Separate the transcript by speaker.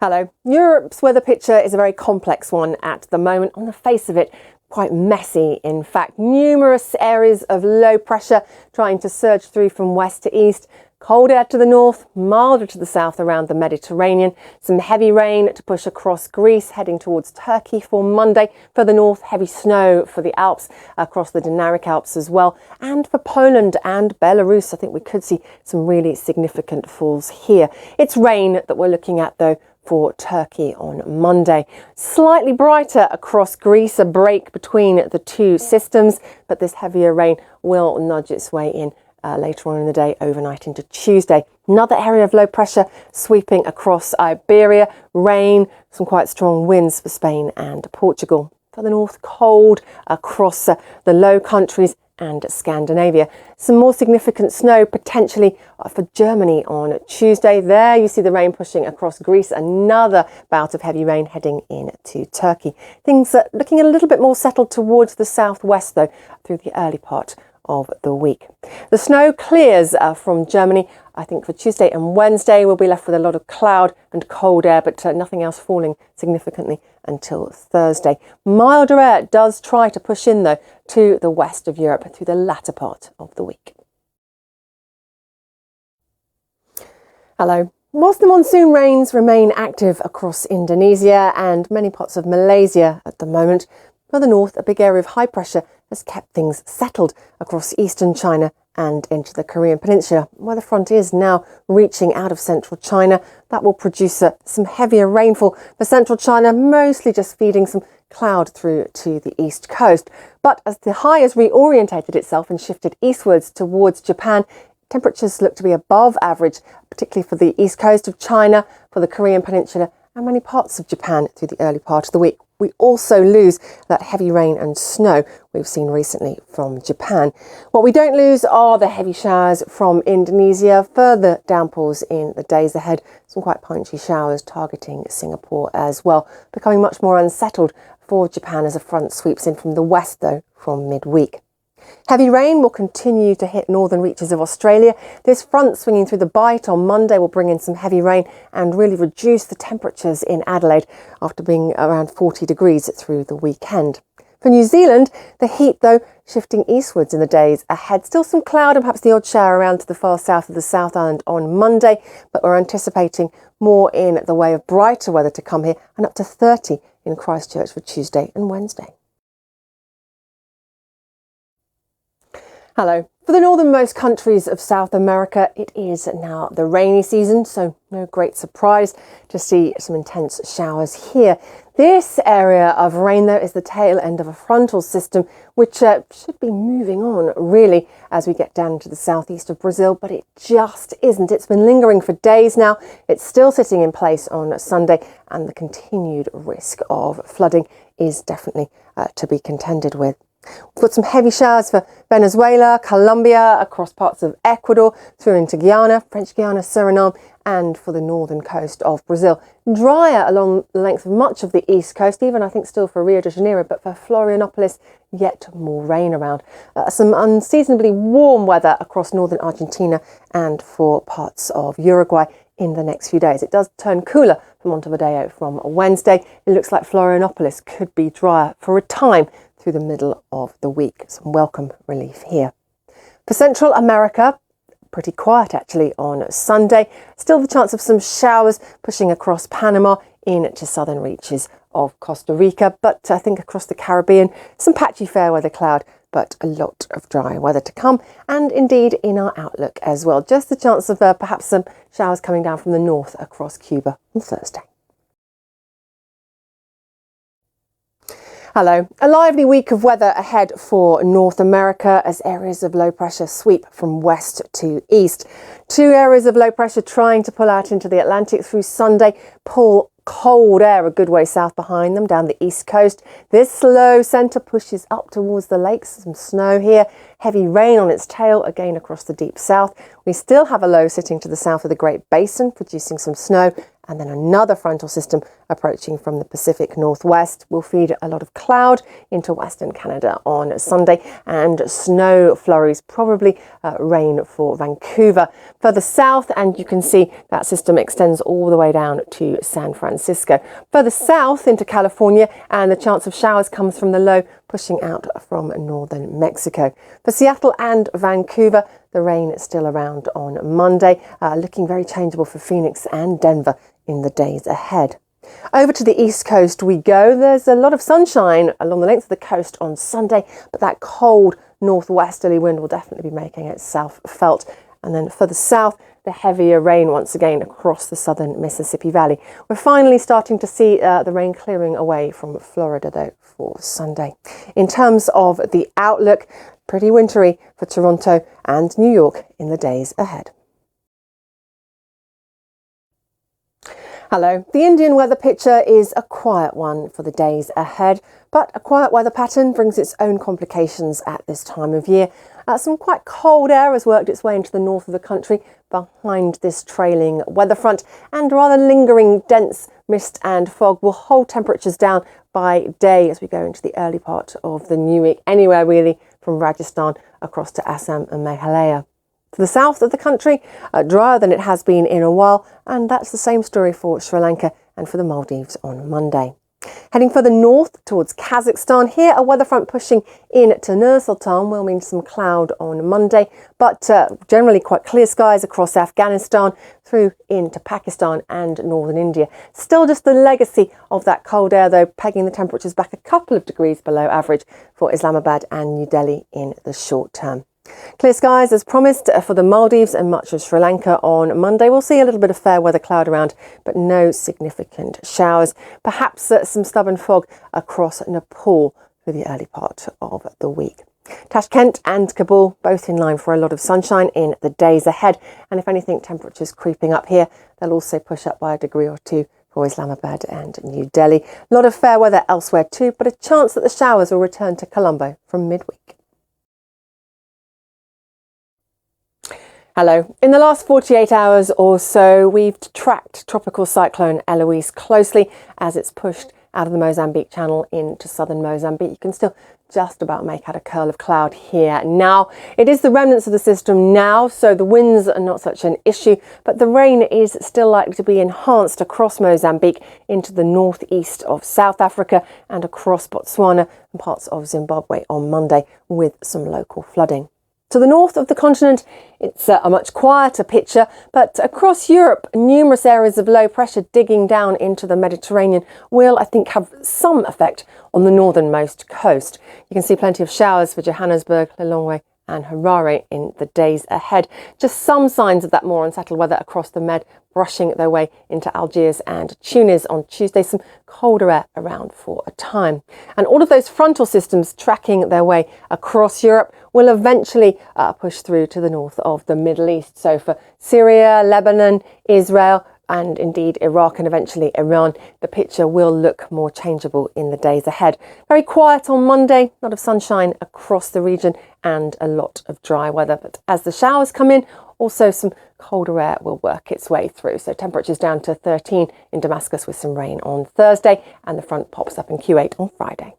Speaker 1: Hello. Europe's weather picture is a very complex one at the moment. On the face of it, quite messy. In fact, numerous areas of low pressure trying to surge through from west to east. Cold air to the north, milder to the south around the Mediterranean. Some heavy rain to push across Greece, heading towards Turkey for Monday. Further north, heavy snow for the Alps, across the Dinaric Alps as well. And for Poland and Belarus, I think we could see some really significant falls here. It's rain that we're looking at, though, for Turkey on Monday. Slightly brighter across Greece, a break between the two systems, but this heavier rain will nudge its way in later on in the day, overnight into Tuesday. Another area of low pressure sweeping across Iberia. Rain, some quite strong winds for Spain and Portugal. Further north, cold across the Low Countries and Scandinavia. Some more significant snow potentially for Germany on Tuesday. There you see the rain pushing across Greece. Another bout of heavy rain heading into Turkey. Things are looking a little bit more settled towards the southwest, though, through the early part of the week. The snow clears from Germany. I think for Tuesday and Wednesday we'll be left with a lot of cloud and cold air, but nothing else falling significantly until Thursday. Milder air does try to push in, though, to the west of Europe through the latter part of the week. Hello. Whilst the monsoon rains remain active across Indonesia and many parts of Malaysia at the moment, further north, a big area of high pressure has kept things settled across eastern China and into the Korean Peninsula, where the front is now reaching out of central China. That will produce some heavier rainfall for central China, mostly just feeding some cloud through to the east coast. But as the high has reorientated itself and shifted eastwards towards Japan, temperatures look to be above average, particularly for the east coast of China, for the Korean Peninsula and many parts of Japan through the early part of the week. We also lose that heavy rain and snow we've seen recently from Japan. What we don't lose are the heavy showers from Indonesia, further downpours in the days ahead, some quite punchy showers targeting Singapore as well, becoming much more unsettled for Japan as a front sweeps in from the west, though, from midweek. Heavy rain will continue to hit northern reaches of Australia. This front swinging through the Bight on Monday will bring in some heavy rain and really reduce the temperatures in Adelaide after being around 40 degrees through the weekend. For New Zealand, the heat, though, shifting eastwards in the days ahead. Still some cloud and perhaps the odd shower around to the far south of the South Island on Monday, but we're anticipating more in the way of brighter weather to come here, and up to 30 in Christchurch for Tuesday and Wednesday. Hello. For the northernmost countries of South America, it is now the rainy season, so no great surprise to see some intense showers here. This area of rain, though, is the tail end of a frontal system, which should be moving on, really, as we get down into the southeast of Brazil, but it just isn't. It's been lingering for days now. It's still sitting in place on Sunday, and the continued risk of flooding is definitely to be contended with. We've got some heavy showers for Venezuela, Colombia, across parts of Ecuador, through into Guyana, French Guiana, Suriname, and for the northern coast of Brazil. Drier along the length of much of the east coast, even I think still for Rio de Janeiro, but for Florianopolis, yet more rain around. Some unseasonably warm weather across northern Argentina and for parts of Uruguay in the next few days. It does turn cooler for Montevideo from Wednesday. It looks like Florianopolis could be drier for a time through the middle of the week. Some welcome relief here. For Central America, pretty quiet actually on Sunday. Still the chance of some showers pushing across Panama into southern reaches of Costa Rica, but I think across the Caribbean, some patchy fair weather cloud, but a lot of dry weather to come, and indeed in our outlook as well. Just the chance of perhaps some showers coming down from the north across Cuba on Thursday. Hello. A lively week of weather ahead for North America as areas of low pressure sweep from west to east. Two areas of low pressure trying to pull out into the Atlantic through Sunday, pull cold air a good way south behind them down the east coast. This low centre pushes up towards the lakes. Some snow here, heavy rain on its tail again across the deep south. We still have a low sitting to the south of the Great Basin, producing some snow and then another frontal system approaching from the Pacific Northwest will feed a lot of cloud into Western Canada on Sunday, and snow flurries, probably rain for Vancouver. Further south, and you can see that system extends all the way down to San Francisco. Further south into California, and the chance of showers comes from the low pushing out from northern Mexico. For Seattle and Vancouver, the rain is still around on Monday, looking very changeable for Phoenix and Denver in the days ahead. Over to the east coast we go. There's a lot of sunshine along the length of the coast on Sunday, but that cold northwesterly wind will definitely be making itself felt. And then further south, the heavier rain once again across the southern Mississippi Valley. We're finally starting to see the rain clearing away from Florida, though, for Sunday. In terms of the outlook, pretty wintry for Toronto and New York in the days ahead. Hello. The Indian weather picture is a quiet one for the days ahead, but a quiet weather pattern brings its own complications at this time of year. Some quite cold air has worked its way into the north of the country behind this trailing weather front, and rather lingering dense mist and fog will hold temperatures down by day as we go into the early part of the new week, anywhere really from Rajasthan across to Assam and Meghalaya. To the south of the country, drier than it has been in a while, and that's the same story for Sri Lanka and for the Maldives on Monday. Heading further north towards Kazakhstan, here a weather front pushing in to Nur-Sultan will mean some cloud on Monday, but generally quite clear skies across Afghanistan through into Pakistan and northern India. Still just the legacy of that cold air, though, pegging the temperatures back a couple of degrees below average for Islamabad and New Delhi in the short term. Clear skies as promised for the Maldives and much of Sri Lanka on Monday. We'll see a little bit of fair weather cloud around, but no significant showers. Perhaps some stubborn fog across Nepal for the early part of the week. Tashkent and Kabul both in line for a lot of sunshine in the days ahead. And if anything, temperatures creeping up here. They'll also push up by a degree or two for Islamabad and New Delhi. A lot of fair weather elsewhere too, but a chance that the showers will return to Colombo from midweek. Hello. In the last 48 hours or so, we've tracked Tropical Cyclone Eloise closely as it's pushed out of the Mozambique Channel into southern Mozambique. You can still just about make out a curl of cloud here now. It is the remnants of the system now, so the winds are not such an issue, but the rain is still likely to be enhanced across Mozambique into the northeast of South Africa and across Botswana and parts of Zimbabwe on Monday, with some local flooding. To the north of the continent, it's a much quieter picture, but across Europe, numerous areas of low pressure digging down into the Mediterranean will, I think, have some effect on the northernmost coast. You can see plenty of showers for Johannesburg, Lilongwe and Harare in the days ahead. Just some signs of that more unsettled weather across the Med, brushing their way into Algiers and Tunis on Tuesday. Some colder air around for a time. And all of those frontal systems tracking their way across Europe will eventually push through to the north of the Middle East. So for Syria, Lebanon, Israel, and indeed Iraq and eventually Iran, the picture will look more changeable in the days ahead. Very quiet on Monday, a lot of sunshine across the region and a lot of dry weather. But as the showers come in, also some colder air will work its way through. So temperatures down to 13 in Damascus with some rain on Thursday, and the front pops up in Q8 on Friday.